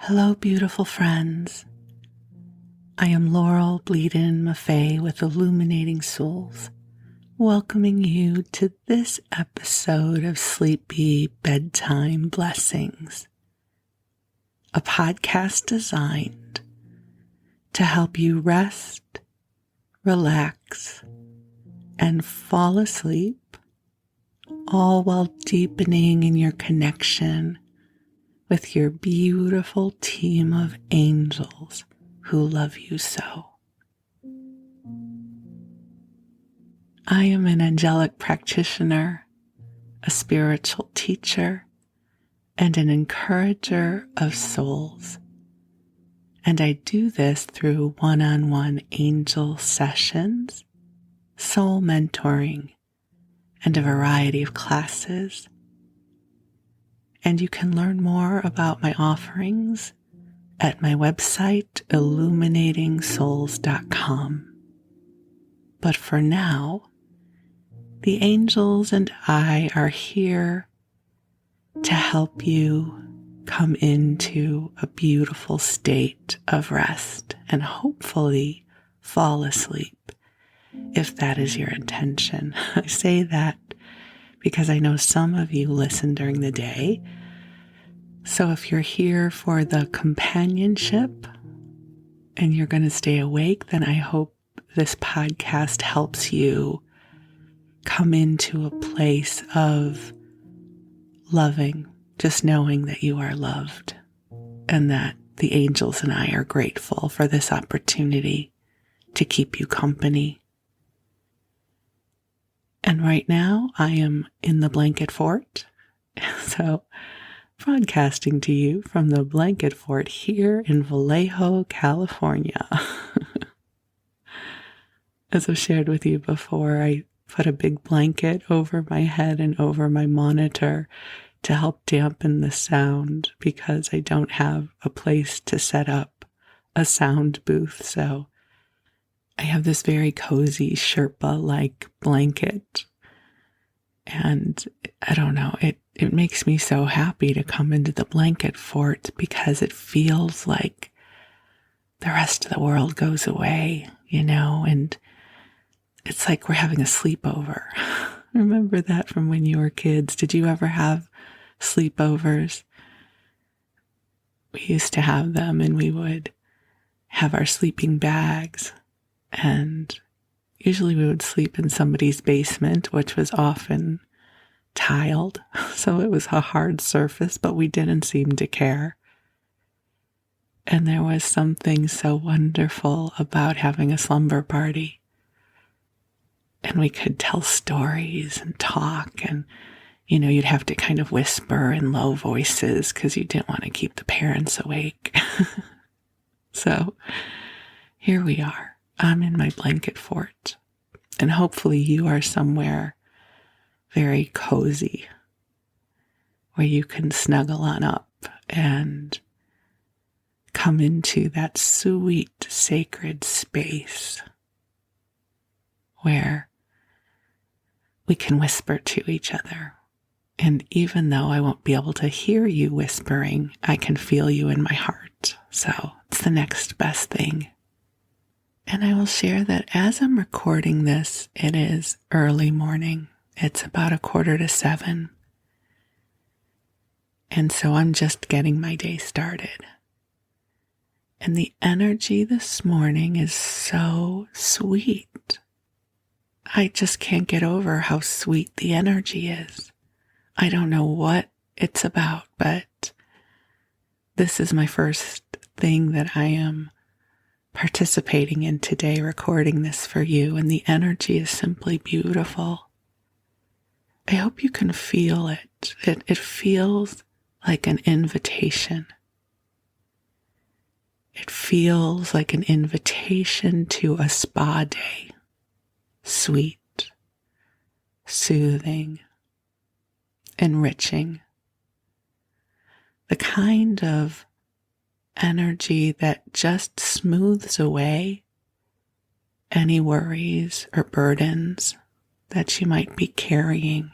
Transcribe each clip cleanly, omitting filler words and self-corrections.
Hello, beautiful friends. I am Laurel Bleadon-Maffei with Illuminating Souls, welcoming you to this episode of Sleepy Bedtime Blessings, a podcast designed to help you rest, relax, and fall asleep, all while deepening in your connection with your beautiful team of angels who love you so. I am an angelic practitioner, a spiritual teacher, and an encourager of souls. And I do this through one-on-one angel sessions, soul mentoring, and a variety of classes. And you can learn more about my offerings at my website, illuminatingsouls.com. But for now, the angels and I are here to help you come into a beautiful state of rest and hopefully fall asleep, if that is your intention. I say that because I know some of you listen during the day. So if you're here for the companionship and you're going to stay awake, then I hope this podcast helps you come into a place of loving, just knowing that you are loved and that the angels and I are grateful for this opportunity to keep you company. And right now I am in the blanket fort, so broadcasting to you from the blanket fort here in Vallejo, California. As I've shared with you before, I put a big blanket over my head and over my monitor to help dampen the sound because I don't have a place to set up a sound booth, so I have this very cozy Sherpa-like blanket, and I don't know, it makes me so happy to come into the blanket fort because it feels like the rest of the world goes away, and it's like we're having a sleepover. Remember that from when you were kids? Did you ever have sleepovers? We used to have them, and we would have our sleeping bags. And usually we would sleep in somebody's basement, which was often tiled, so it was a hard surface, but we didn't seem to care. And there was something so wonderful about having a slumber party. And we could tell stories and talk, and you'd have to kind of whisper in low voices because you didn't want to keep the parents awake. So here we are. I'm in my blanket fort, and hopefully you are somewhere very cozy where you can snuggle on up and come into that sweet, sacred space where we can whisper to each other. And even though I won't be able to hear you whispering, I can feel you in my heart. So it's the next best thing. And I will share that as I'm recording this, it is early morning. It's about 6:45. And so I'm just getting my day started. And the energy this morning is so sweet. I just can't get over how sweet the energy is. I don't know what it's about, but this is my first thing that I am participating in today, recording this for you, and the energy is simply beautiful. I hope you can feel it. It feels like an invitation. It feels like an invitation to a spa day. Sweet, soothing, enriching. The kind of energy that just smooths away any worries or burdens that you might be carrying.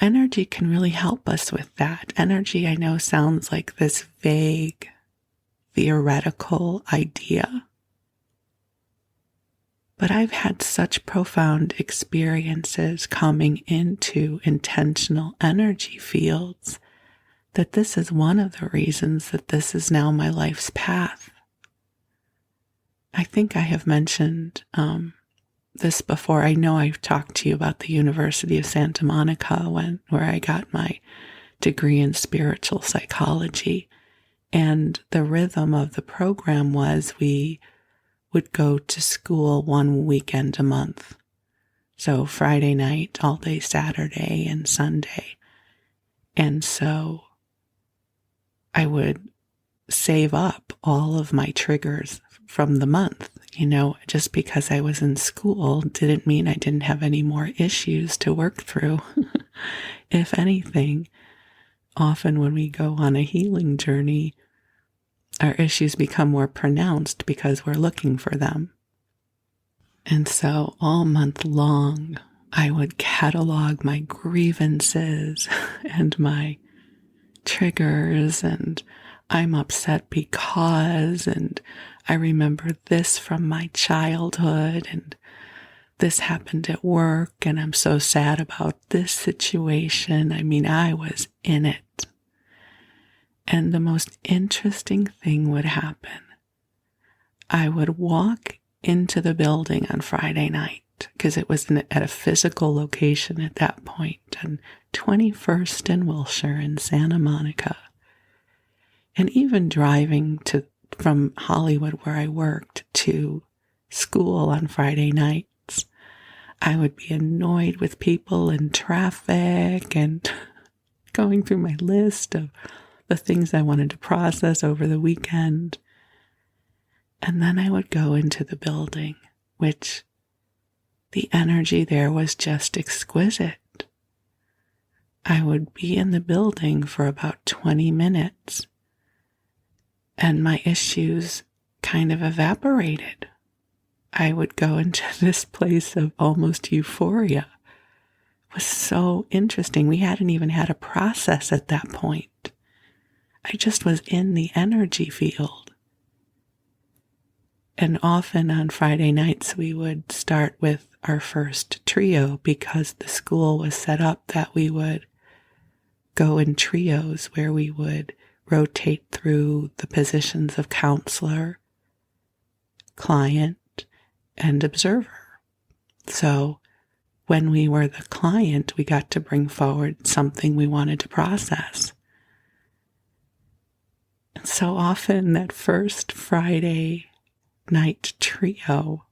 energy can really help us with that. Energy, I know, sounds like this vague, theoretical idea. But I've had such profound experiences coming into intentional energy fields that this is one of the reasons that this is now my life's path. I think I have mentioned this before. I know I've talked to you about the University of Santa Monica where I got my degree in spiritual psychology. And the rhythm of the program was we would go to school one weekend a month. So Friday night, all day Saturday and Sunday. And so I would save up all of my triggers from the month. Just because I was in school didn't mean I didn't have any more issues to work through. If anything, often when we go on a healing journey, our issues become more pronounced because we're looking for them. And so all month long, I would catalog my grievances and my triggers, and I'm upset because, and I remember this from my childhood, and this happened at work, and I'm so sad about this situation. I was in it. And the most interesting thing would happen. I would walk into the building on Friday night, because it was at a physical location at that point, on 21st and Wilshire in Santa Monica. And even driving from Hollywood, where I worked, to school on Friday nights, I would be annoyed with people in traffic and going through my list of the things I wanted to process over the weekend. And then I would go into the building, which the energy there was just exquisite. I would be in the building for about 20 minutes, and my issues kind of evaporated. I would go into this place of almost euphoria. It was so interesting. We hadn't even had a process at that point. I just was in the energy field. And often on Friday nights, we would start with our first trio, because the school was set up that we would go in trios where we would rotate through the positions of counselor, client, and observer. So when we were the client, we got to bring forward something we wanted to process. And so often that first Friday night trio,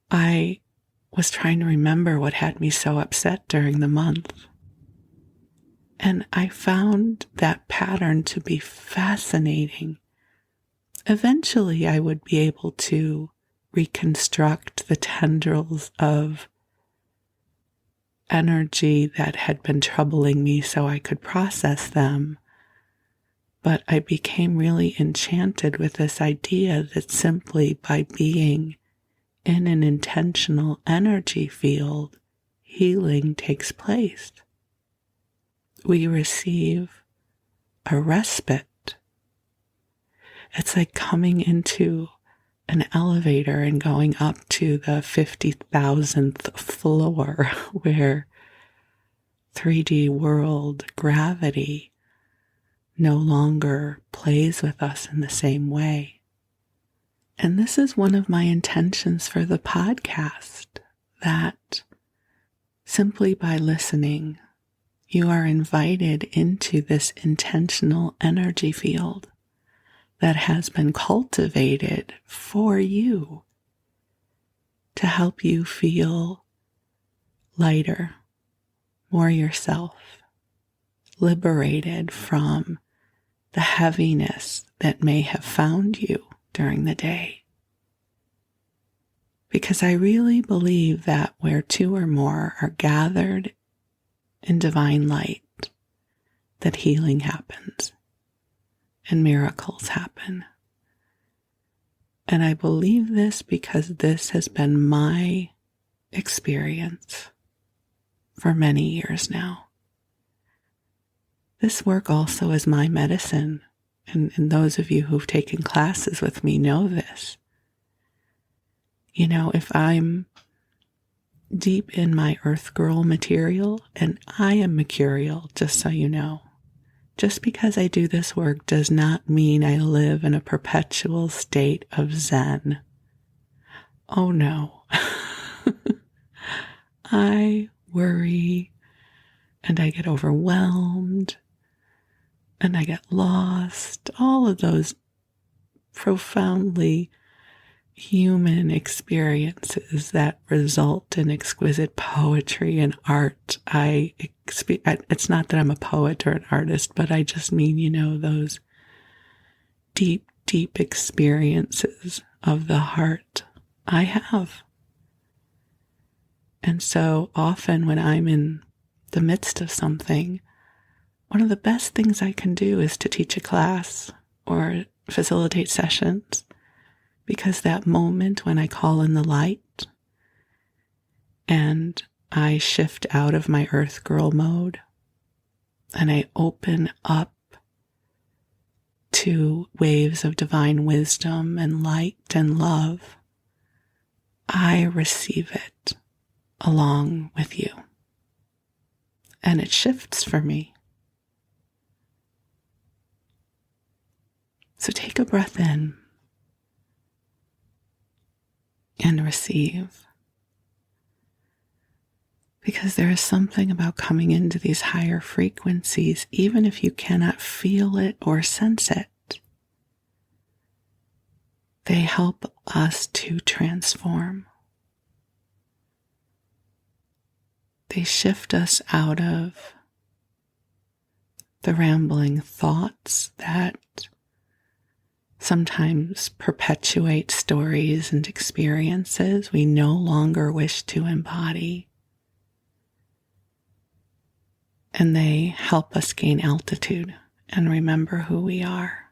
I was trying to remember what had me so upset during the month. And I found that pattern to be fascinating. Eventually, I would be able to reconstruct the tendrils of energy that had been troubling me so I could process them. But I became really enchanted with this idea that simply by being in an intentional energy field, healing takes place. We receive a respite. It's like coming into an elevator and going up to the 50,000th floor where 3D world gravity no longer plays with us in the same way. And this is one of my intentions for the podcast, that simply by listening, you are invited into this intentional energy field that has been cultivated for you to help you feel lighter, more yourself, liberated from the heaviness that may have found you during the day. Because I really believe that where two or more are gathered in divine light, that healing happens and miracles happen. And I believe this because this has been my experience for many years now. This work also is my medicine, and those of you who've taken classes with me know this. You know, if I'm deep in my earth girl material, and I am mercurial, just so you know, just because I do this work does not mean I live in a perpetual state of Zen. Oh no. I worry, and I get overwhelmed, and I get lost. All of those profoundly human experiences that result in exquisite poetry and art. It's not that I'm a poet or an artist, but I just mean, you know, those deep, deep experiences of the heart I have. And so often when I'm in the midst of something, one of the best things I can do is to teach a class or facilitate sessions, because that moment when I call in the light and I shift out of my earth girl mode and I open up to waves of divine wisdom and light and love, I receive it along with you. And it shifts for me. So take a breath in and receive. Because there is something about coming into these higher frequencies, even if you cannot feel it or sense it. They help us to transform. They shift us out of the rambling thoughts that sometimes perpetuate stories and experiences we no longer wish to embody. And they help us gain altitude and remember who we are.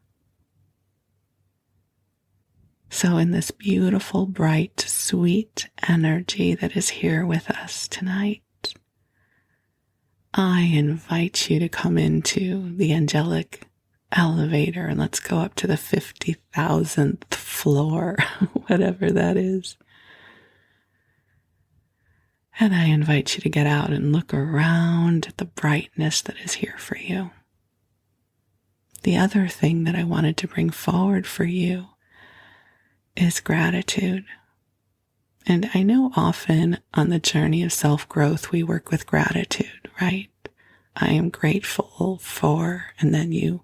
So in this beautiful, bright, sweet energy that is here with us tonight, I invite you to come into the angelic elevator and let's go up to the 50,000th floor, whatever that is. And I invite you to get out and look around at the brightness that is here for you. The other thing that I wanted to bring forward for you is gratitude. And I know often on the journey of self-growth, we work with gratitude, right? I am grateful for, and then you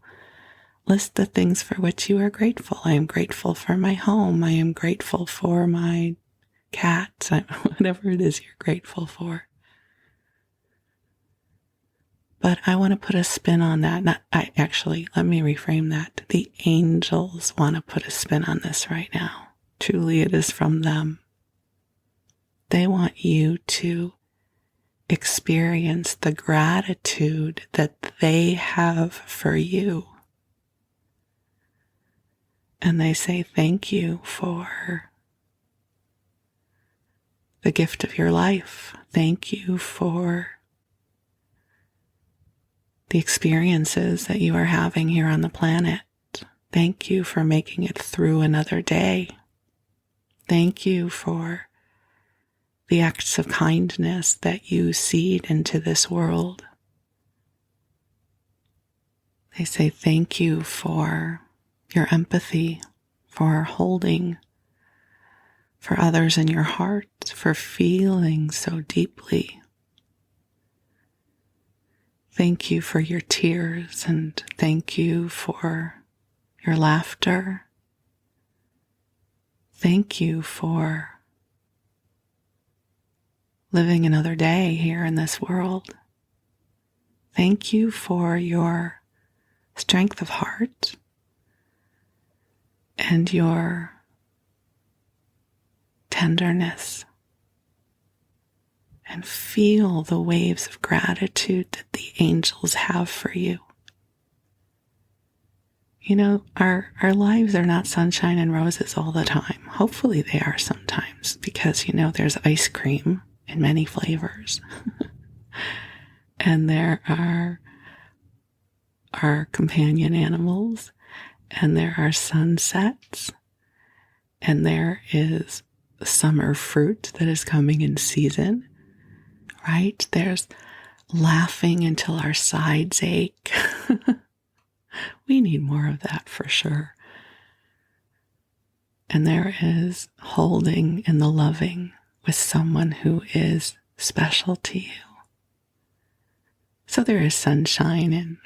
list the things for which you are grateful. I am grateful for my home. I am grateful for my cats, whatever it is you're grateful for. But I want to put a spin on that. Let me reframe that. The angels want to put a spin on this right now. Truly, it is from them. They want you to experience the gratitude that they have for you. And they say thank you for the gift of your life. Thank you for the experiences that you are having here on the planet. Thank you for making it through another day. Thank you for the acts of kindness that you seed into this world. They say thank you for your empathy, for holding for others in your heart, for feeling so deeply. Thank you for your tears, and thank you for your laughter. Thank you for living another day here in this world. Thank you for your strength of heart and your tenderness, and feel the waves of gratitude that the angels have for you. You know, our lives are not sunshine and roses all the time. Hopefully they are sometimes, because, you know, there's ice cream in many flavors. And there are our companion animals, and there are sunsets, and there is summer fruit that is coming in season, right? There's laughing until our sides ache. We need more of that for sure. And there is holding and the loving with someone who is special to you. So there is sunshine and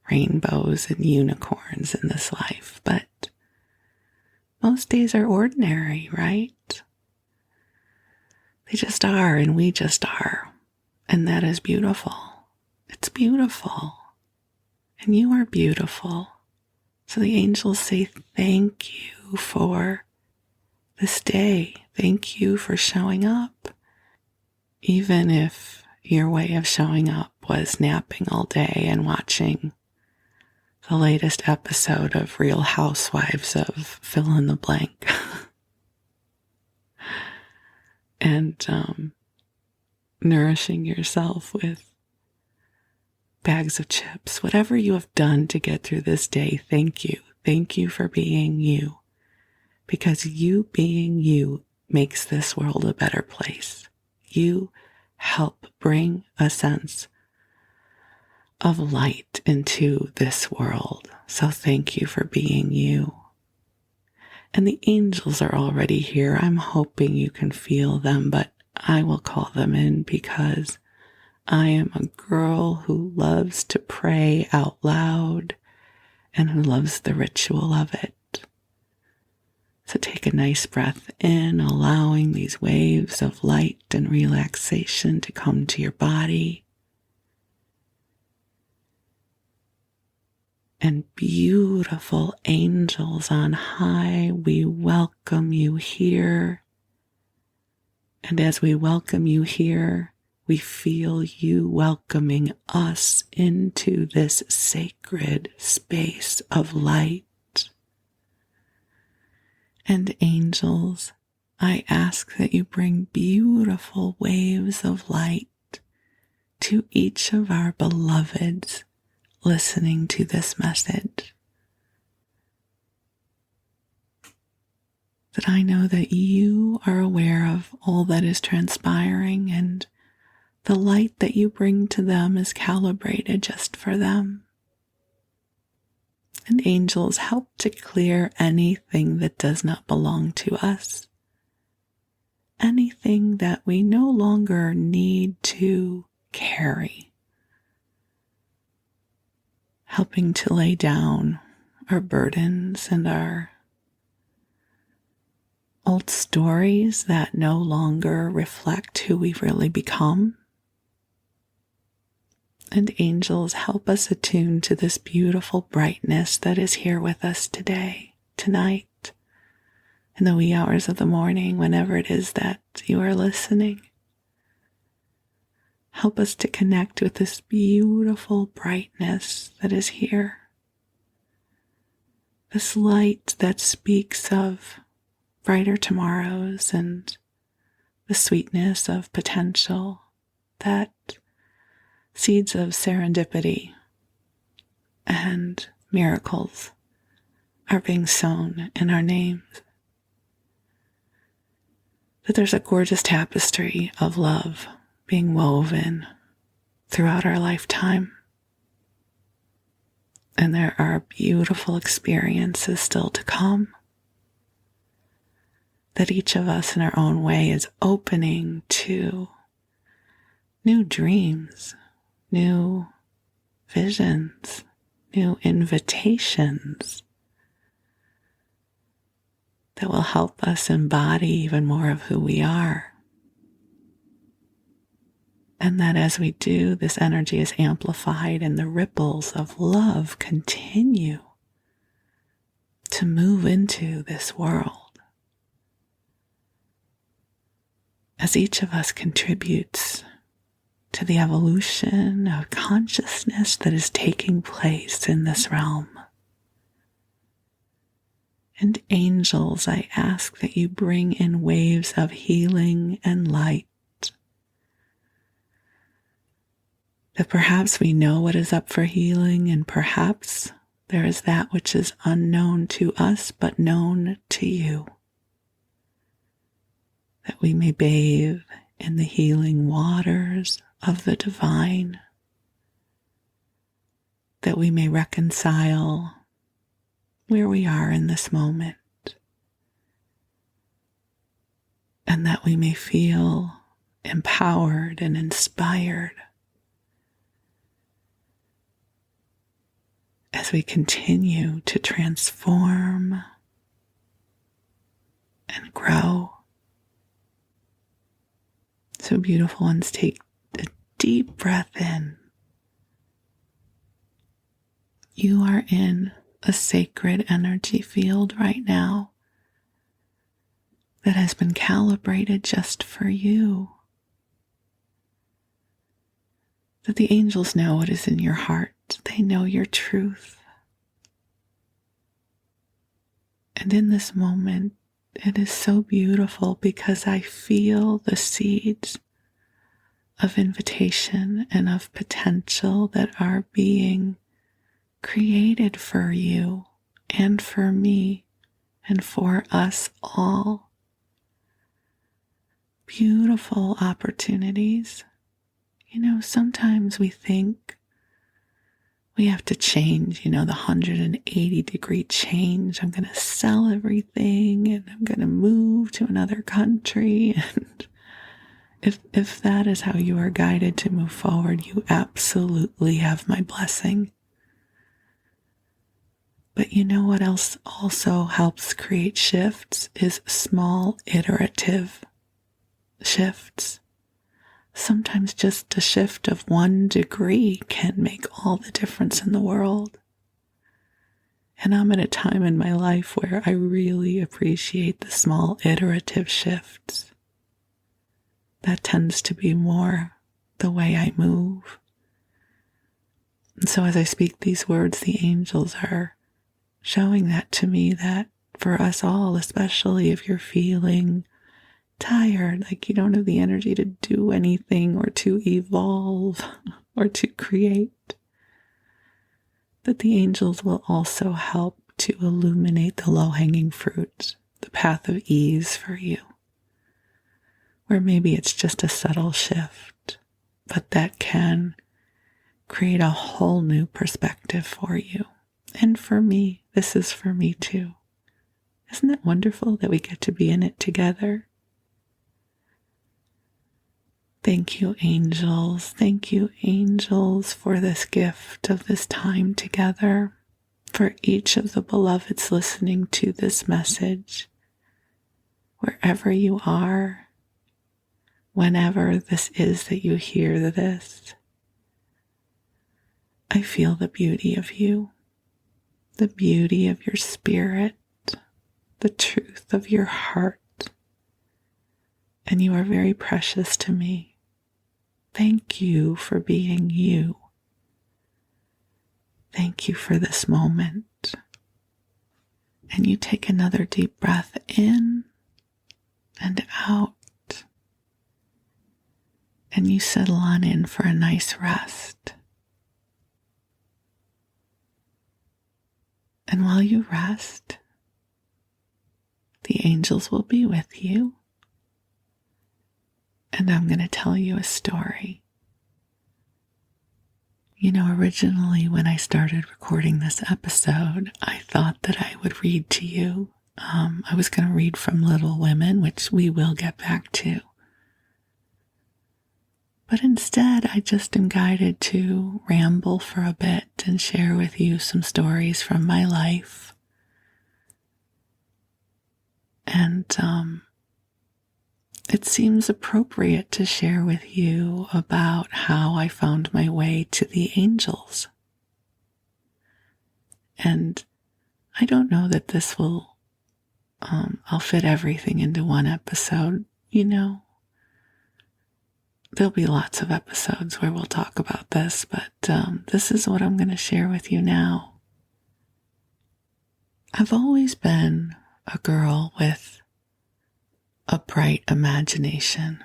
rainbows and unicorns in this life, but most days are ordinary, right? They just are, and we just are. And that is beautiful. It's beautiful. And you are beautiful. So the angels say thank you for this day. Thank you for showing up. Even if your way of showing up was napping all day and watching the latest episode of Real Housewives of fill in the blank. And nourishing yourself with bags of chips. Whatever you have done to get through this day, thank you. Thank you for being you. Because you being you makes this world a better place. You help bring a sense of light into this world. So thank you for being you. And the angels are already here. I'm hoping you can feel them, but I will call them in because I am a girl who loves to pray out loud and who loves the ritual of it. So take a nice breath in, allowing these waves of light and relaxation to come to your body. And beautiful angels on high, we welcome you here. And as we welcome you here, we feel you welcoming us into this sacred space of light. And angels, I ask that you bring beautiful waves of light to each of our beloveds listening to this message. That I know that you are aware of all that is transpiring, and the light that you bring to them is calibrated just for them. And angels help to clear anything that does not belong to us. Anything that we no longer need to carry. Helping to lay down our burdens and our old stories that no longer reflect who we've really become. And angels help us attune to this beautiful brightness that is here with us today, tonight, in the wee hours of the morning, whenever it is that you are listening. Help us to connect with this beautiful brightness that is here. This light that speaks of brighter tomorrows and the sweetness of potential, that seeds of serendipity and miracles are being sown in our names. That there's a gorgeous tapestry of love being woven throughout our lifetime. And there are beautiful experiences still to come. That each of us in our own way is opening to new dreams, new visions, new invitations that will help us embody even more of who we are. And that as we do, this energy is amplified and the ripples of love continue to move into this world. As each of us contributes to the evolution of consciousness that is taking place in this realm. And angels, I ask that you bring in waves of healing and light. That perhaps we know what is up for healing, and perhaps there is that which is unknown to us but known to you. That we may bathe in the healing waters of the divine. That we may reconcile where we are in this moment. And that we may feel empowered and inspired as we continue to transform and grow. So beautiful ones, take a deep breath in. You are in a sacred energy field right now that has been calibrated just for you. That the angels know what is in your heart. They know your truth. And in this moment, it is so beautiful because I feel the seeds of invitation and of potential that are being created for you and for me and for us all. Beautiful opportunities. You know, sometimes we think we have to change, the 180-degree change. I'm going to sell everything and I'm going to move to another country. And if that is how you are guided to move forward, you absolutely have my blessing. But you know what else also helps create shifts is small iterative shifts. Sometimes just a shift of 1 degree can make all the difference in the world. And I'm at a time in my life where I really appreciate the small iterative shifts. That tends to be more the way I move. And so as I speak these words, the angels are showing that to me, that for us all, especially if you're feeling tired, like you don't have the energy to do anything or to evolve or to create, that the angels will also help to illuminate the low-hanging fruit, the path of ease for you, where maybe it's just a subtle shift, but that can create a whole new perspective for you. And for me, this is for me too. Isn't it wonderful that we get to be in it together? Thank you, angels. Thank you, angels, for this gift of this time together, for each of the beloveds listening to this message, wherever you are, whenever this is that you hear this. I feel the beauty of you, the beauty of your spirit, the truth of your heart, and you are very precious to me. Thank you for being you. Thank you for this moment. And you take another deep breath in and out, and you settle on in for a nice rest. And while you rest, the angels will be with you. And I'm going to tell you a story. Originally when I started recording this episode, I thought that I would read to you. I was going to read from Little Women, which we will get back to. But instead, I just am guided to ramble for a bit and share with you some stories from my life. And it seems appropriate to share with you about how I found my way to the angels. And I don't know that this will, I'll fit everything into one episode, There'll be lots of episodes where we'll talk about this, but this is what I'm going to share with you now. I've always been a girl with a bright imagination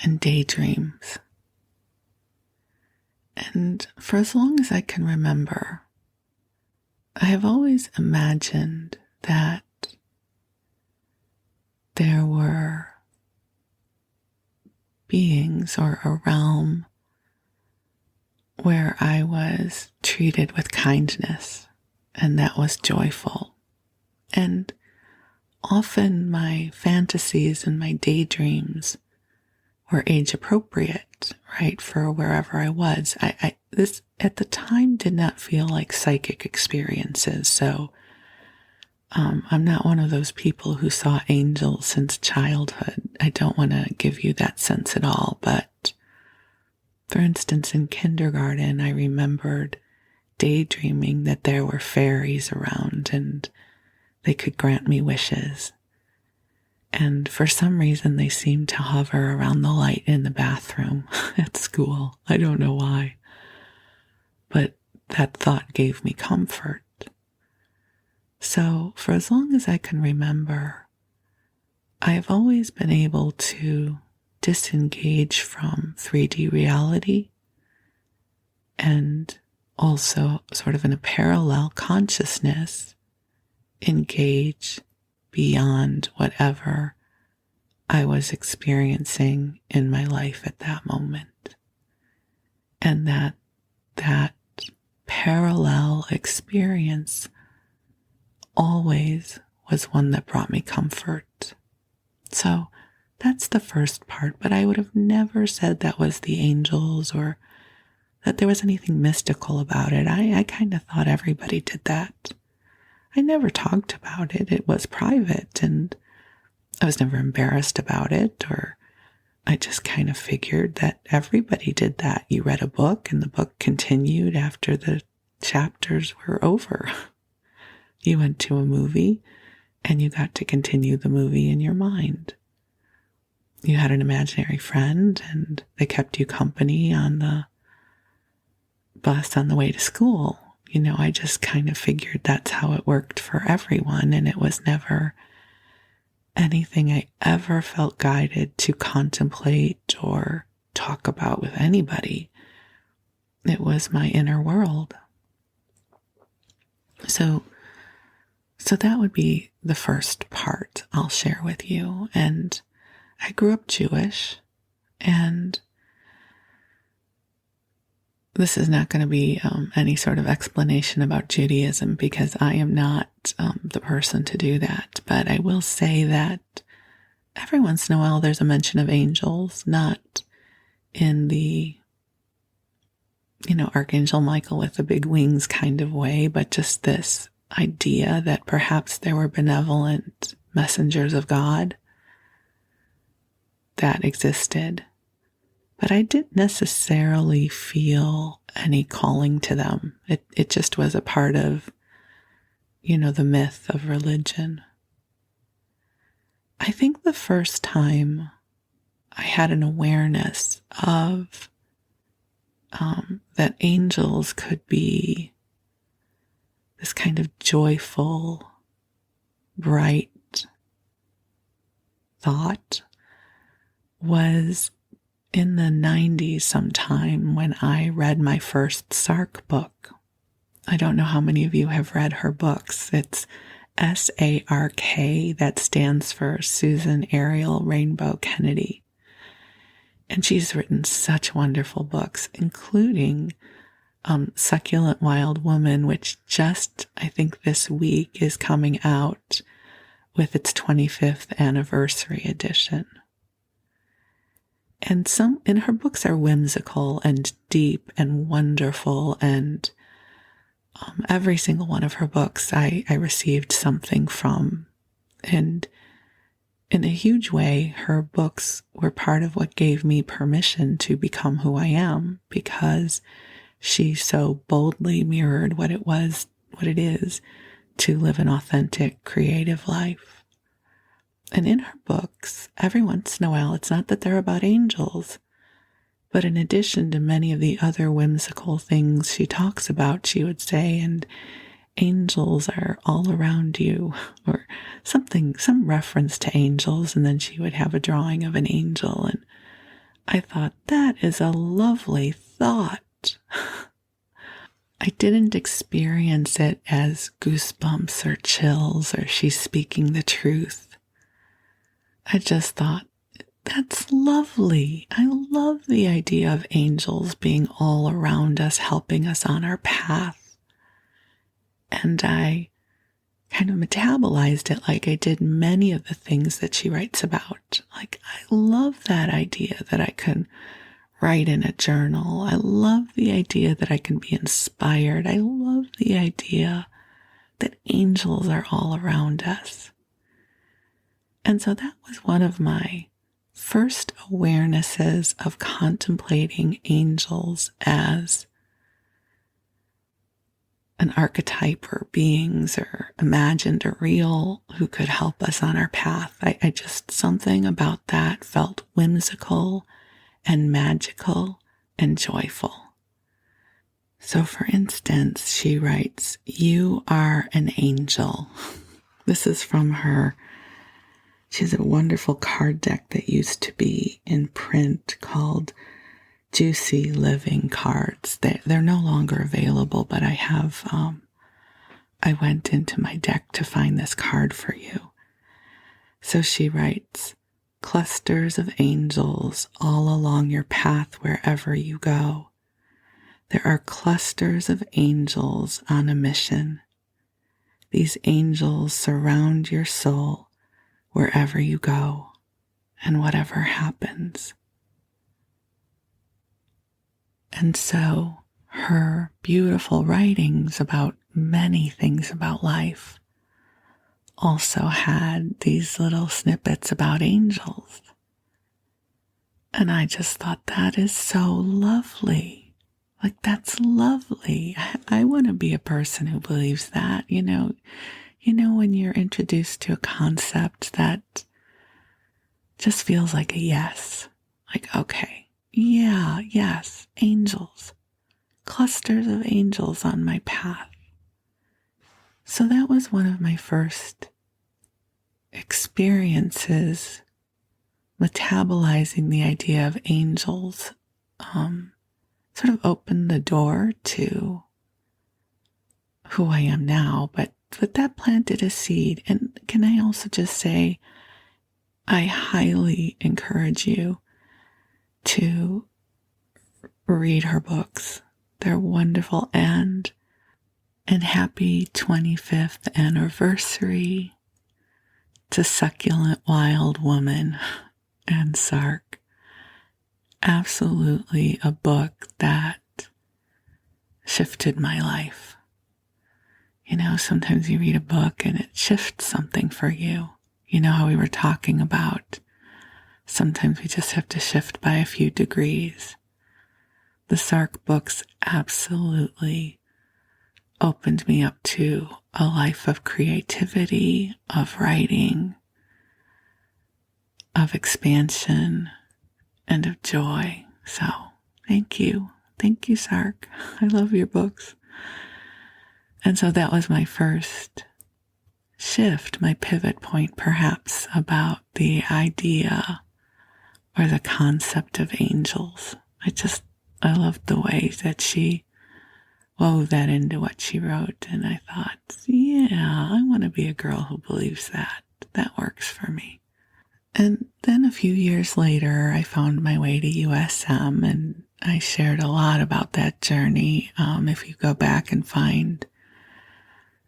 and daydreams. And for as long as I can remember, I have always imagined that there were beings or a realm where I was treated with kindness, and that was joyful. And often my fantasies and my daydreams were age appropriate, right, for wherever I was. This at the time did not feel like psychic experiences, so I'm not one of those people who saw angels since childhood. I don't want to give you that sense at all, but for instance, in kindergarten, I remembered daydreaming that there were fairies around and they could grant me wishes. And for some reason, they seemed to hover around the light in the bathroom at school. I don't know why. But that thought gave me comfort. So for as long as I can remember, I've always been able to disengage from 3D reality and also sort of in a parallel consciousness engage beyond whatever I was experiencing in my life at that moment. And that parallel experience always was one that brought me comfort. So that's the first part, but I would have never said that was the angels or that there was anything mystical about it. I kind of thought everybody did that. I never talked about it. It was private, and I was never embarrassed about it, or I just kind of figured that everybody did that. You read a book, and the book continued after the chapters were over. You went to a movie, and you got to continue the movie in your mind. You had an imaginary friend, and they kept you company on the bus on the way to school. You know, I just kind of figured that's how it worked for everyone, and it was never anything I ever felt guided to contemplate or talk about with anybody. It was my inner world. So that would be the first part I'll share with you. And I grew up Jewish, and this is not going to be any sort of explanation about Judaism, because I am not the person to do that. But I will say that every once in a while there's a mention of angels, not in the, Archangel Michael with the big wings kind of way, but just this idea that perhaps there were benevolent messengers of God that existed. But I didn't necessarily feel any calling to them. It just was a part of, the myth of religion. I think the first time I had an awareness of that angels could be this kind of joyful, bright thought was in the 90s sometime when I read my first Sark book. I don't know how many of you have read her books. It's Sark, that stands for Susan Ariel Rainbow Kennedy. And she's written such wonderful books, including Succulent Wild Woman, which just, I think this week is coming out with its 25th anniversary edition. And some in her books are whimsical and deep and wonderful, and every single one of her books I received something from. And in a huge way, her books were part of what gave me permission to become who I am, because she so boldly mirrored what it is to live an authentic, creative life. And in her books, every once in a while, it's not that they're about angels, but in addition to many of the other whimsical things she talks about, she would say, and angels are all around you, or something, some reference to angels, and then she would have a drawing of an angel. And I thought, that is a lovely thought. it. I didn't experience it as goosebumps or chills or she's speaking the truth. I just thought, that's lovely. I love the idea of angels being all around us, helping us on our path. And I kind of metabolized it like I did many of the things that she writes about. Like, I love that idea that I can write in a journal. I love the idea that I can be inspired. I love the idea that angels are all around us. And so that was one of my first awarenesses of contemplating angels as an archetype or beings or imagined or real who could help us on our path. I just, something about that felt whimsical and magical and joyful. So for instance, she writes, "You are an angel." This is from her. She has a wonderful card deck that used to be in print called Juicy Living Cards. They're no longer available, but I went into my deck to find this card for you. So she writes, "Clusters of angels all along your path wherever you go. There are clusters of angels on a mission. These angels surround your soul wherever you go and whatever happens." And so her beautiful writings about many things about life also had these little snippets about angels. And I just thought, that is so lovely. Like, that's lovely. I want to be a person who believes that, you know, when you're introduced to a concept that just feels like a yes, like, okay, yeah, yes, angels, clusters of angels on my path. So that was one of my first experiences metabolizing the idea of angels, sort of opened the door to who I am now, but that planted a seed. And can I also just say, I highly encourage you to read her books. They're wonderful. And happy 25th anniversary to Succulent Wild Woman and Sark. Absolutely a book that shifted my life. You know, sometimes you read a book and it shifts something for you. You know how we were talking about sometimes we just have to shift by a few degrees. The Sark books absolutely opened me up to a life of creativity, of writing, of expansion, and of joy. So thank you. Thank you, Sark. I love your books. And so that was my first shift, my pivot point perhaps, about the idea or the concept of angels. I loved the way that she wove that into what she wrote. And I thought, yeah, I want to be a girl who believes that. That works for me. And then a few years later, I found my way to USM, and I shared a lot about that journey. If you go back and find,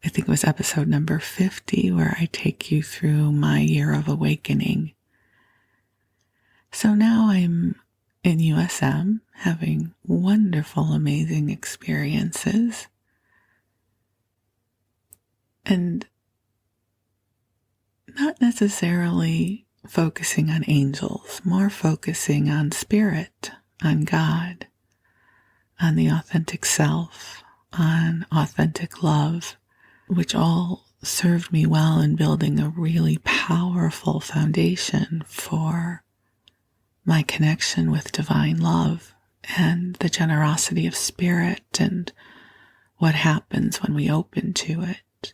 I think it was episode number 50, where I take you through my year of awakening. So now I'm in USM, having wonderful, amazing experiences. And not necessarily focusing on angels, more focusing on spirit, on God, on the authentic self, on authentic love, which all served me well in building a really powerful foundation for my connection with divine love and the generosity of spirit and what happens when we open to it.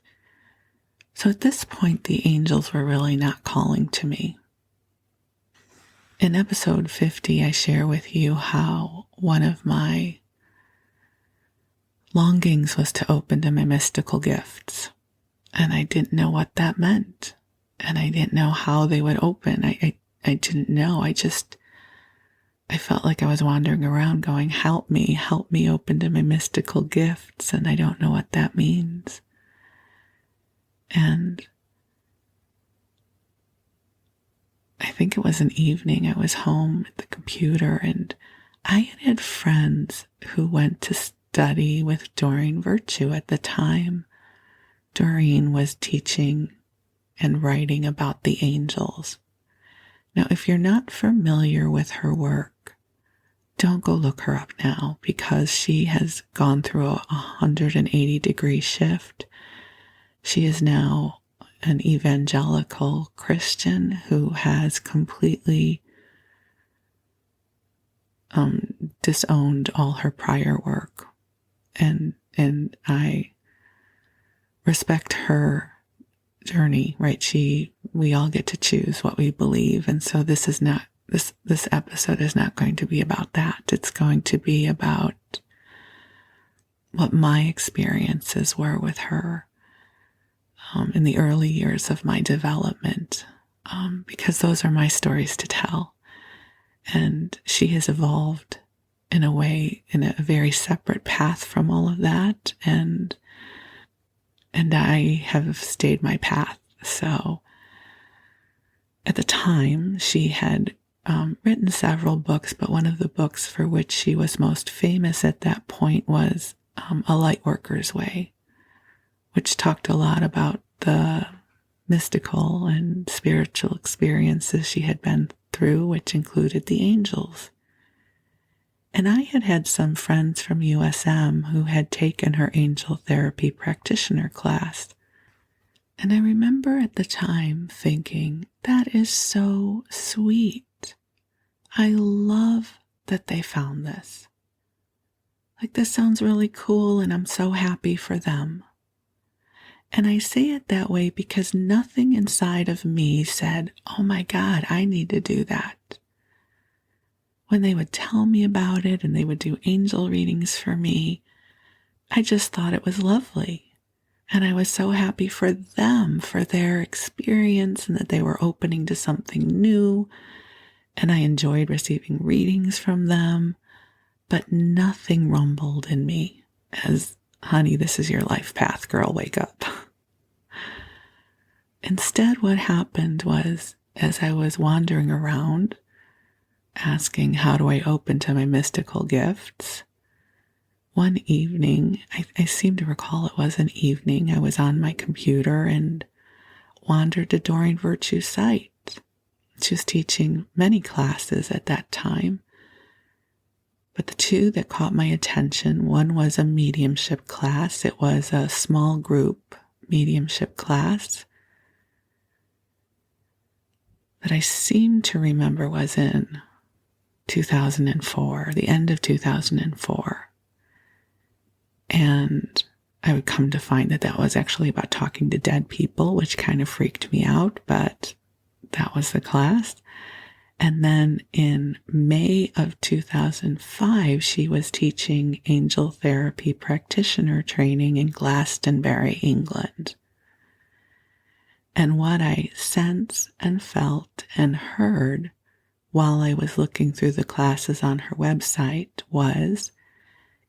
So at this point, the angels were really not calling to me. In episode 50, I share with you how one of my longings was to open to my mystical gifts. And I didn't know what that meant. And I didn't know how they would open. I didn't know. I felt like I was wandering around going, help me open to my mystical gifts. And I don't know what that means. And I think it was an evening. I was home at the computer, and I had friends who went to study with Doreen Virtue at the time. Doreen was teaching and writing about the angels. Now, if you're not familiar with her work, don't go look her up now, because she has gone through a 180-degree shift. She is now an evangelical Christian who has completely disowned all her prior work. And I respect her journey, right? We all get to choose what we believe. And so this episode is not going to be about that. It's going to be about what my experiences were with her in the early years of my development, because those are my stories to tell. And she has evolved in a way, in a very separate path from all of that. And I have stayed my path. So at the time, she had written several books, but one of the books for which she was most famous at that point was A Lightworker's Way, which talked a lot about the mystical and spiritual experiences she had been through, which included the angels. And I had some friends from USM who had taken her angel therapy practitioner class. And I remember at the time thinking, that is so sweet. I love that they found this. Like, this sounds really cool, and I'm so happy for them. And I say it that way because nothing inside of me said, oh my God, I need to do that. When they would tell me about it and they would do angel readings for me, I just thought it was lovely. And I was so happy for them, for their experience, and that they were opening to something new. And I enjoyed receiving readings from them, but nothing rumbled in me as, honey, this is your life path, girl, wake up. Instead, what happened was, as I was wandering around, asking, how do I open to my mystical gifts? One evening, I seem to recall it was an evening, I was on my computer and wandered to Doreen Virtue's site. She was teaching many classes at that time, but the two that caught my attention, one was a mediumship class. It was a small group mediumship class that I seem to remember was in 2004, the end of 2004. And I would come to find that that was actually about talking to dead people, which kind of freaked me out, but that was the class. And then in May of 2005, she was teaching angel therapy practitioner training in Glastonbury, England. And what I sensed and felt and heard while I was looking through the classes on her website was,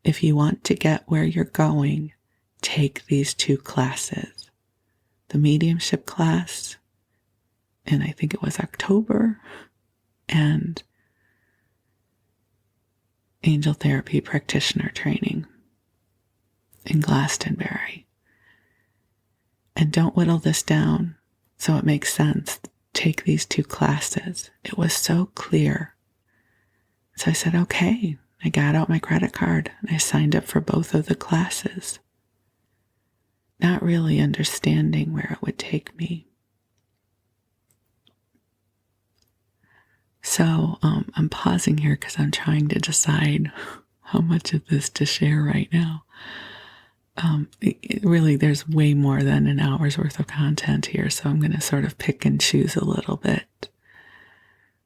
if you want to get where you're going, take these two classes. The mediumship class, and I think it was October, and angel therapy practitioner training in Glastonbury. And don't whittle this down so it makes sense. Take these two classes. It was so clear. So I said, okay. I got out my credit card and I signed up for both of the classes, not really understanding where it would take me. So I'm pausing here because I'm trying to decide how much of this to share right now. Really, there's way more than an hour's worth of content here, so I'm going to sort of pick and choose a little bit.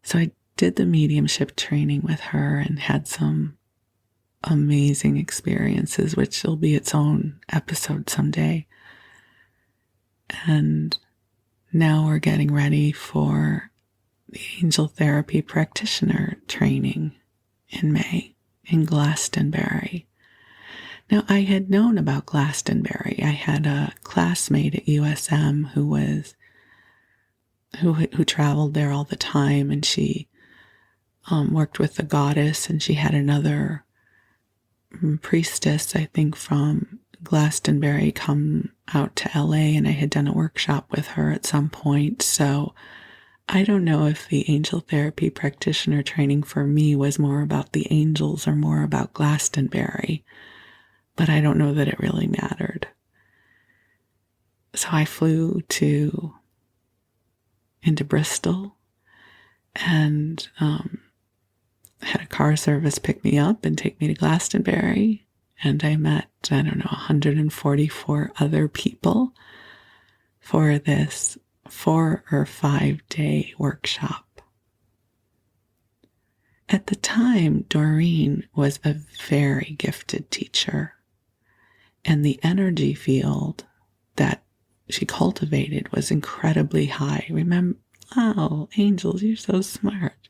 So I did the mediumship training with her and had some amazing experiences, which will be its own episode someday. And now we're getting ready for the angel therapy practitioner training in May in Glastonbury. Now, I had known about Glastonbury. I had a classmate at USM who traveled there all the time, and she worked with the goddess, and she had another priestess, I think, from Glastonbury come out to LA, and I had done a workshop with her at some point. So I don't know if the angel therapy practitioner training for me was more about the angels or more about Glastonbury, but I don't know that it really mattered. So I flew into Bristol and had a car service pick me up and take me to Glastonbury. And I met, 144 other people for this 4 or 5 day workshop. At the time, Doreen was a very gifted teacher, and the energy field that she cultivated was incredibly high. Remember, oh, angels, you're so smart.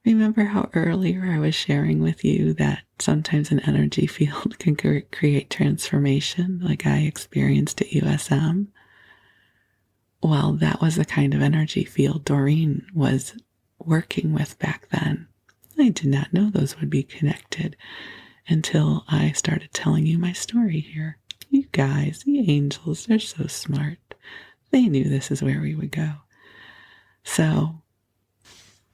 Remember how earlier I was sharing with you that sometimes an energy field can create transformation, like I experienced at USM? Well, that was the kind of energy field Doreen was working with back then. I did not know those would be connected until I started telling you my story here. You guys, the angels, they're so smart. They knew this is where we would go. So,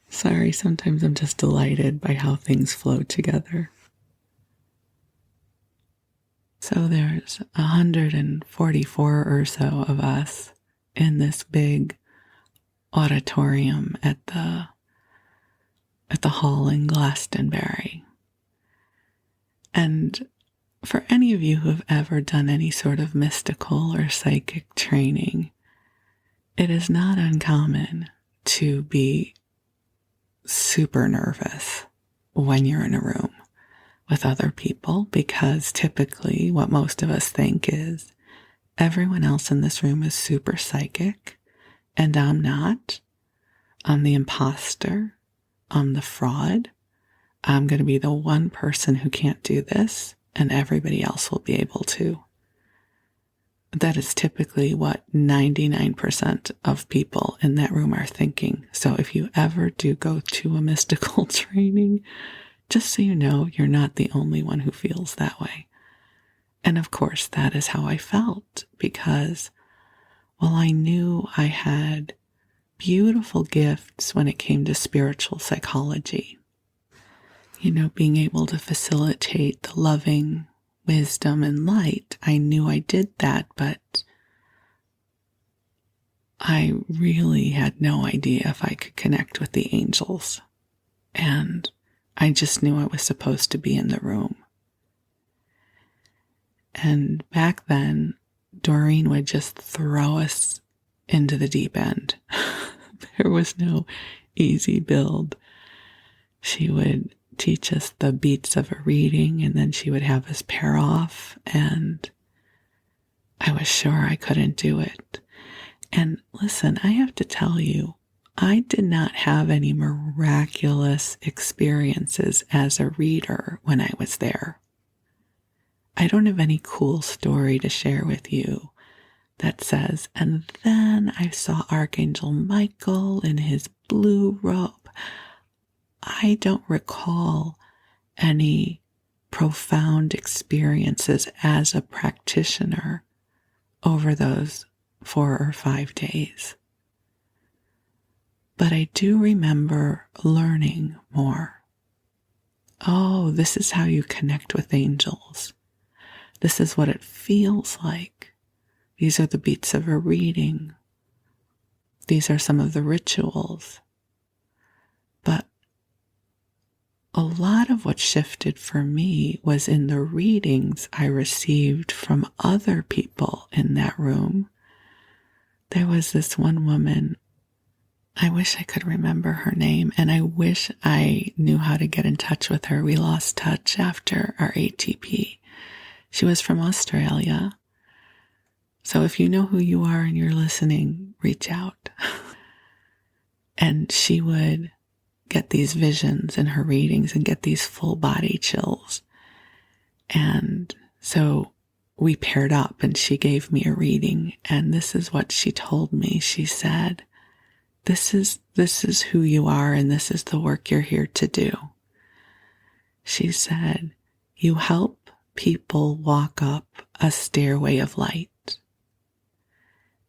sorry, sometimes I'm just delighted by how things flow together. So there's 144 or so of us in this big auditorium at the hall in Glastonbury. And for any of you who have ever done any sort of mystical or psychic training, it is not uncommon to be super nervous when you're in a room with other people, because typically what most of us think is everyone else in this room is super psychic and I'm not. I'm the imposter. I'm the fraud. I'm going to be the one person who can't do this, and everybody else will be able to. That is typically what 99% of people in that room are thinking. So if you ever do go to a mystical training, just so you know, you're not the only one who feels that way. And of course, that is how I felt, because while I knew I had beautiful gifts when it came to spiritual psychology, being able to facilitate the loving wisdom and light, I knew I did that, but I really had no idea if I could connect with the angels. And I just knew I was supposed to be in the room. And back then, Doreen would just throw us into the deep end. There was no easy build. She would teach us the beats of a reading, and then she would have us pair off, and I was sure I couldn't do it. And listen, I have to tell you, I did not have any miraculous experiences as a reader when I was there. I don't have any cool story to share with you that says, and then I saw Archangel Michael in his blue robe. I don't recall any profound experiences as a practitioner over those 4 or 5 days. But I do remember learning more. Oh, this is how you connect with angels. This is what it feels like. These are the beats of a reading. These are some of the rituals. But a lot of what shifted for me was in the readings I received from other people in that room. There was this one woman, I wish I could remember her name, and I wish I knew how to get in touch with her. We lost touch after our ATP. She was from Australia. So if you know who you are and you're listening, reach out. And she would get these visions in her readings and get these full body chills. And so we paired up and she gave me a reading, and this is what she told me. She said, This is who you are, and this is the work you're here to do. She said, you help people walk up a stairway of light.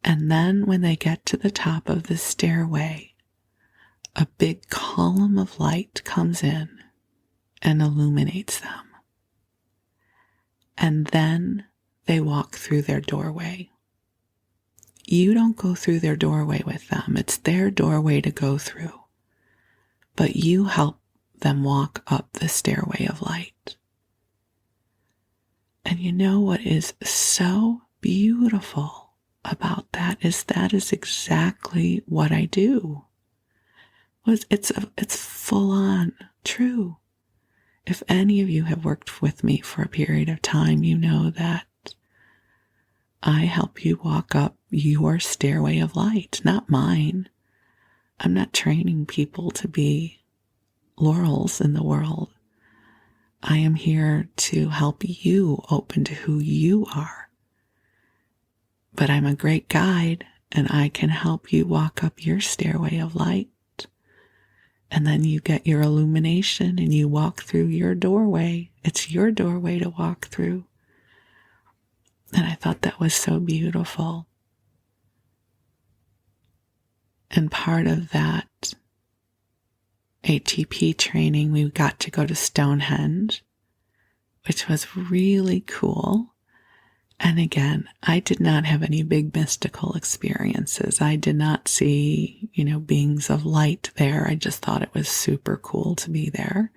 And then when they get to the top of the stairway, a big column of light comes in and illuminates them. And then they walk through their doorway. You don't go through their doorway with them. It's their doorway to go through. But you help them walk up the stairway of light. And you know what is so beautiful about that is exactly what I do. It's full on true. If any of you have worked with me for a period of time, you know that I help you walk up your stairway of light, not mine. I'm not training people to be Laurels in the world. I am here to help you open to who you are. But I'm a great guide, and I can help you walk up your stairway of light. And then you get your illumination and you walk through your doorway. It's your doorway to walk through. And I thought that was so beautiful. And part of that ATP training, we got to go to Stonehenge, which was really cool. And again, I did not have any big mystical experiences. I did not see, beings of light there. I just thought it was super cool to be there.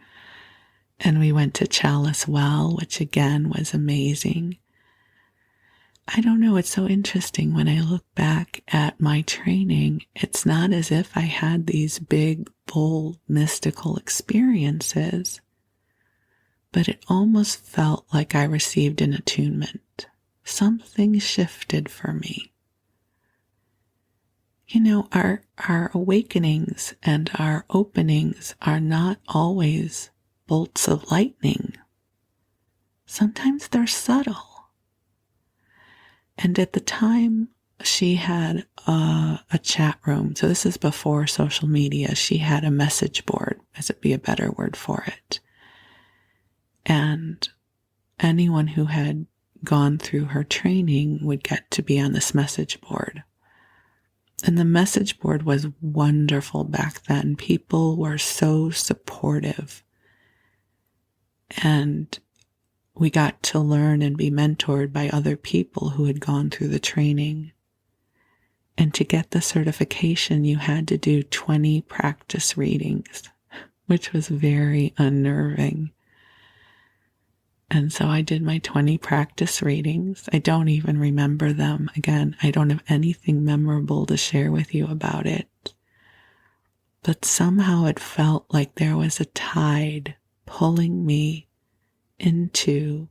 And we went to Chalice Well, which again was amazing. I don't know, it's so interesting when I look back at my training. It's not as if I had these big, bold, mystical experiences, but it almost felt like I received an attunement. Something shifted for me. Our awakenings and our openings are not always bolts of lightning. Sometimes they're subtle. And at the time, she had a chat room. So this is before social media. She had a message board, as it'd be a better word for it. And anyone who had gone through her training would get to be on this message board. And the message board was wonderful back then. People were so supportive. And we got to learn and be mentored by other people who had gone through the training. And to get the certification, you had to do 20 practice readings, which was very unnerving. And so I did my 20 practice readings. I don't even remember them. Again, I don't have anything memorable to share with you about it. But somehow it felt like there was a tide pulling me into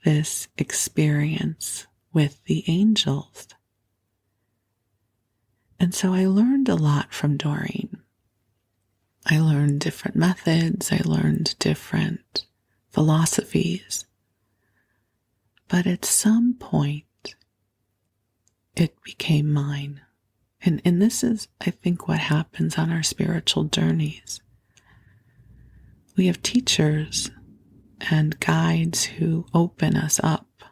this experience with the angels. And so I learned a lot from Doreen. I learned different methods. I learned different philosophies. But at some point, it became mine. And this is, I think, what happens on our spiritual journeys. We have teachers and guides who open us up,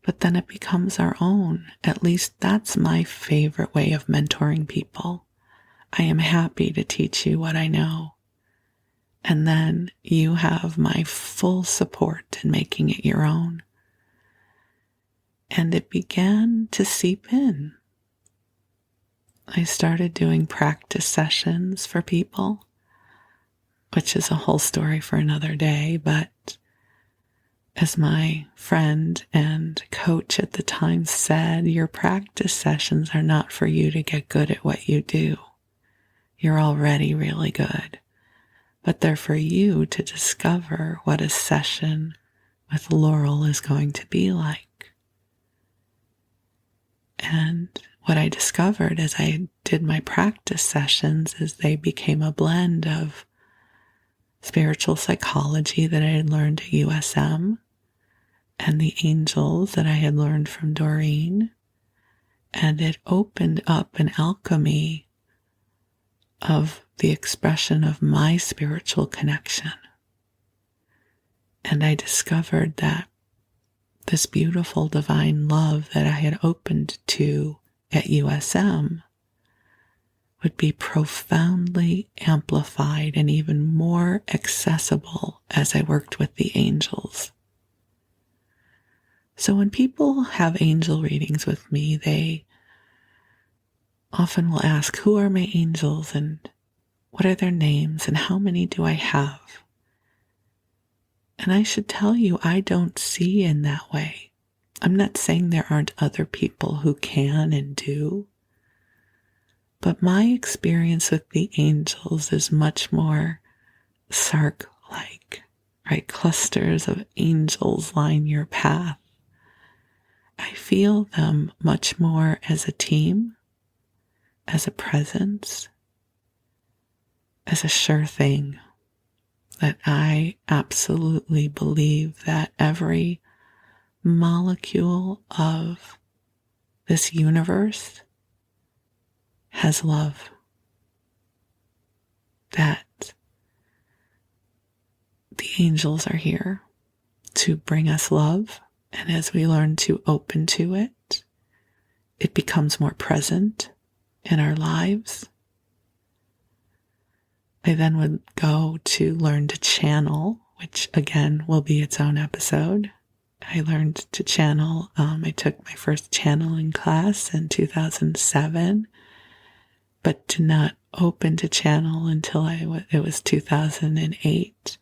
but then it becomes our own. At least that's my favorite way of mentoring people. I am happy to teach you what I know. And then you have my full support in making it your own. And it began to seep in. I started doing practice sessions for people, which is a whole story for another day, but As my friend and coach at the time said, your practice sessions are not for you to get good at what you do. You're already really good. But they're for you to discover what a session with Laurel is going to be like. And what I discovered as I did my practice sessions is they became a blend of spiritual psychology that I had learned at USM and the angels that I had learned from Doreen. And it opened up an alchemy of the expression of my spiritual connection. And I discovered that this beautiful divine love that I had opened to at USM would be profoundly amplified and even more accessible as I worked with the angels. So when people have angel readings with me, they often will ask, who are my angels and what are their names and how many do I have? And I should tell you, I don't see in that way. I'm not saying there aren't other people who can and do, but my experience with the angels is much more Sark-like, right? Clusters of angels line your path. I feel them much more as a team, as a presence, as a sure thing, that I absolutely believe that every molecule of this universe has love, that the angels are here to bring us love. And as we learn to open to it, it becomes more present in our lives. I then would go to learn to channel, which again will be its own episode. I learned to channel. I took my first channeling class in 2007, but did not open to channel until it was 2008.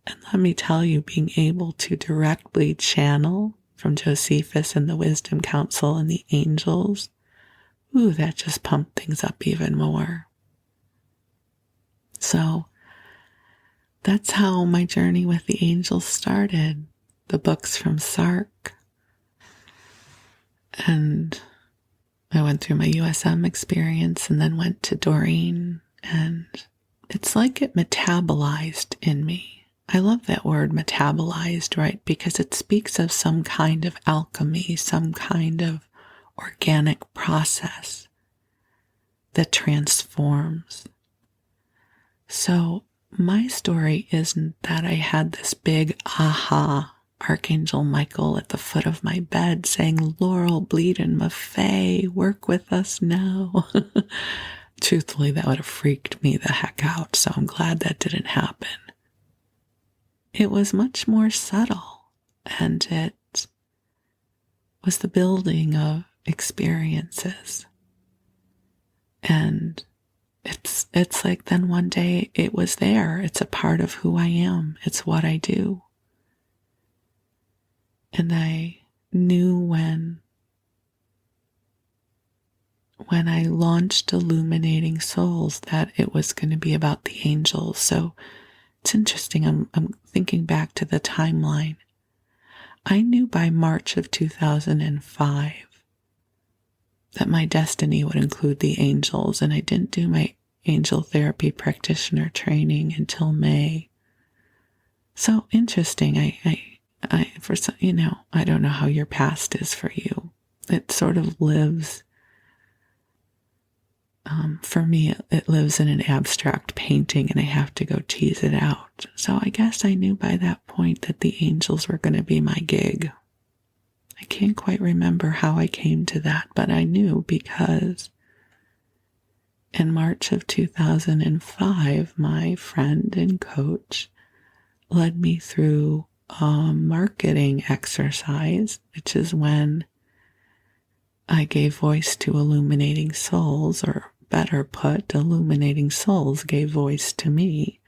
And let me tell you, being able to directly channel from Josephus and the Wisdom Council and the angels, that just pumped things up even more. So that's how my journey with the angels started. The books from Sark. And I went through my USM experience and then went to Doreen. And it's like it metabolized in me. I love that word, metabolized, right? Because it speaks of some kind of alchemy, some kind of organic process that transforms. So my story isn't that I had this big aha, Archangel Michael at the foot of my bed saying, Laurel, Bleadon-Maffei, work with us now. Truthfully, that would have freaked me the heck out, so I'm glad that didn't happen. It was much more subtle, and it was the building of experiences. And it's like then one day it was there. It's a part of who I am. It's what I do. And I knew when I launched Illuminating Souls that it was going to be about the angels. So it's interesting. I'm thinking back to the timeline. I knew by March of 2005 that my destiny would include the angels, and I didn't do my angel therapy practitioner training until May. So interesting. I for some, I don't know how your past is for you. It sort of lives. For me, it lives in an abstract painting, and I have to go tease it out. So I guess I knew by that point that the angels were going to be my gig. I can't quite remember how I came to that, but I knew because in March of 2005, my friend and coach led me through a marketing exercise, which is when I gave voice to Illuminating Souls, or better put, Illuminating Souls gave voice to me,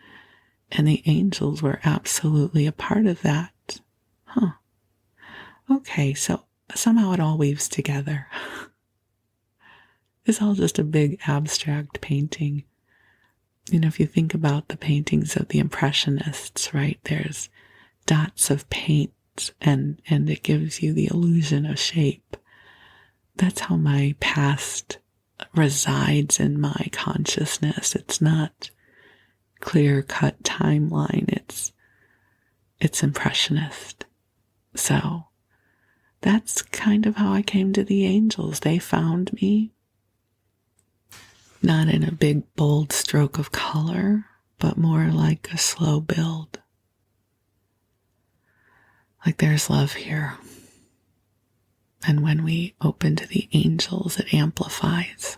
and the angels were absolutely a part of that. Huh. Okay, so somehow it all weaves together. It's all just a big abstract painting. If you think about the paintings of the Impressionists, right, there's dots of paint and it gives you the illusion of shape. That's how my past resides in my consciousness. It's not clear-cut timeline. It's impressionist. So that's kind of how I came to the angels. They found me, not in a big, bold stroke of color, but more like a slow build. Like there's love here. And when we open to the angels, it amplifies.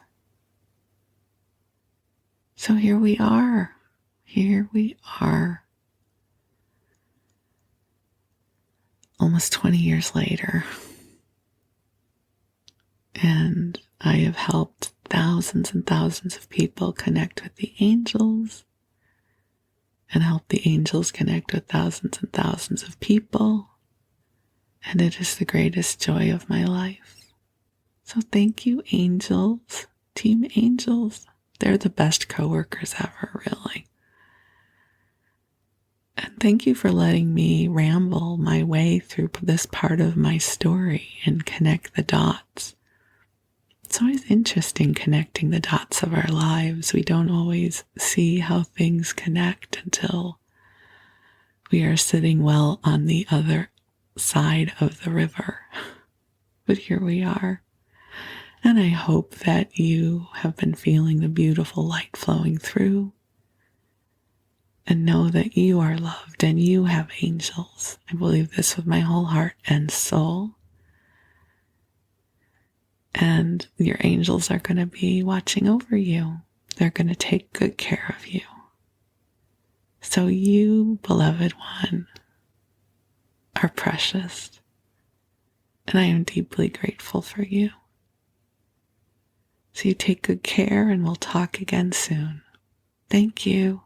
So here we are. Here we are. Almost 20 years later. And I have helped thousands and thousands of people connect with the angels and help the angels connect with thousands and thousands of people. And it is the greatest joy of my life. So thank you, angels, team angels. They're the best coworkers ever, really. And thank you for letting me ramble my way through this part of my story and connect the dots. It's always interesting connecting the dots of our lives. We don't always see how things connect until we are sitting well on the other side of the river. But here we are. And I hope that you have been feeling the beautiful light flowing through and know that you are loved and you have angels. I believe this with my whole heart and soul. And your angels are going to be watching over you. They're going to take good care of you. So you, beloved one, are precious. And I am deeply grateful for you. So you take good care and we'll talk again soon. Thank you.